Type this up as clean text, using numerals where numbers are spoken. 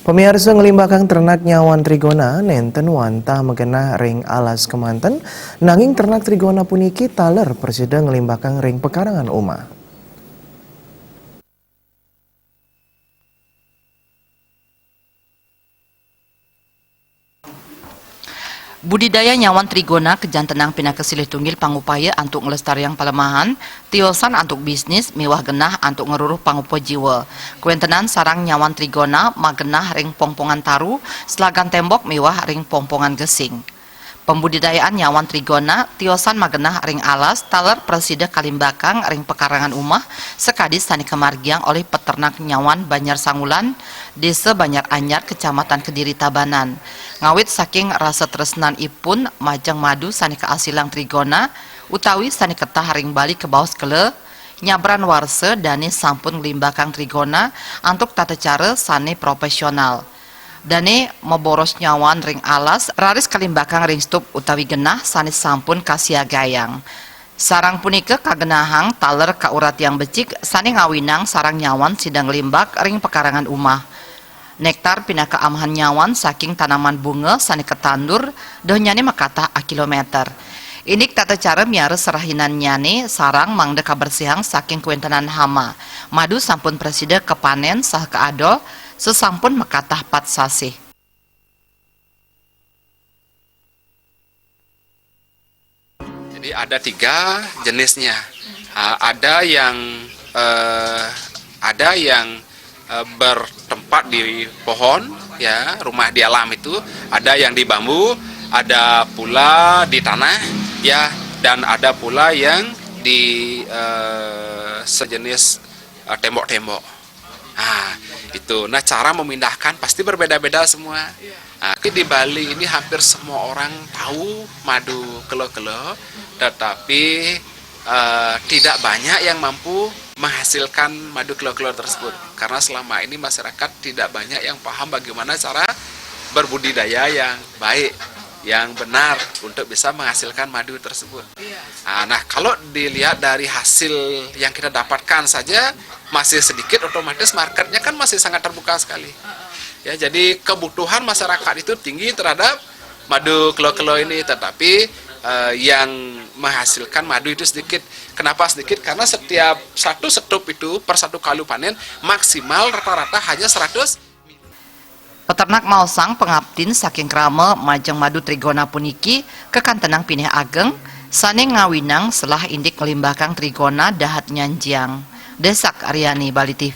Pemirsa ngelimbahkan ternak nyawan trigona nenten wanta megenah ring alas kemanten nanging ternak trigona puniki taler persida ngelimbahkan ring pekarangan umah. Budidaya nyawan trigona kejantenang pina kesilih tunggil pangupaya antuk ngelestariang palemahan, tiosan antuk bisnis, mewah genah antuk ngeruruh pangupo jiwa. Kuentenan sarang nyawan trigona magenah ring pongpongan taru, selagan tembok mewah ring pongpongan gesing. Pembudidayaan nyawan trigona, tiosan magenah ring alas, taler presida kalimbakang ring pekarangan umah, sekadis tani kemargiang oleh peternak nyawan Banyar Sangulan, Desa Banyar Anyar, Kecamatan Kediri Tabanan. Ngawit saking rasa tresnan ipun majang madu sani keasilang trigona, utawi sani ketah ring bali ke baus kele, nyabran warse dane sampun ngelimbakang trigona, antuk tata cara sani profesional. Dane moboros nyawan ring alas raris kalimbakang ring stup utawi genah sanis sampun kasia gayang. Sarang punika kagenahang taler kaurat yang becik sani ngawinang sarang nyawan sidang limbak ring pekarangan umah. Nektar pinaka amahan nyawan saking tanaman bunga sani ketandur dohnyane makatah a kilometer. Inik tata cara miara serahinan nyane sarang mangda kabersihang saking kuentenan hama. Madu sampun presida kepanen sah keadol sesampun makatah 4 sasih. Jadi ada 3 jenisnya. Ada yang bertempat di pohon, ya, rumah di alam itu. Ada yang di bambu, ada pula di tanah, ya, dan ada pula yang di sejenis tembok-tembok. Itu. Nah, cara memindahkan pasti berbeda-beda semua. Di Bali ini hampir semua orang tahu madu kelo-kelo, tetapi tidak banyak yang mampu menghasilkan madu kelo-kelo tersebut. Karena selama ini masyarakat tidak banyak yang paham bagaimana cara berbudidaya yang baik, yang benar untuk bisa menghasilkan madu tersebut. Nah, kalau dilihat dari hasil yang kita dapatkan saja masih sedikit, otomatis marketnya kan masih sangat terbuka sekali. Ya, jadi kebutuhan masyarakat itu tinggi terhadap madu kelo-kelo ini, tetapi yang menghasilkan madu itu sedikit. Kenapa sedikit? Karena setiap satu setup itu per satu kali panen maksimal rata-rata hanya 100. Peternak maosang pengabdin saking krama majang madu trigona puniki kekantenang pinih ageng sane ngawinang selah indik ngelimbahkang trigona dahat nyanjiang. Desak Aryani, Bali TV.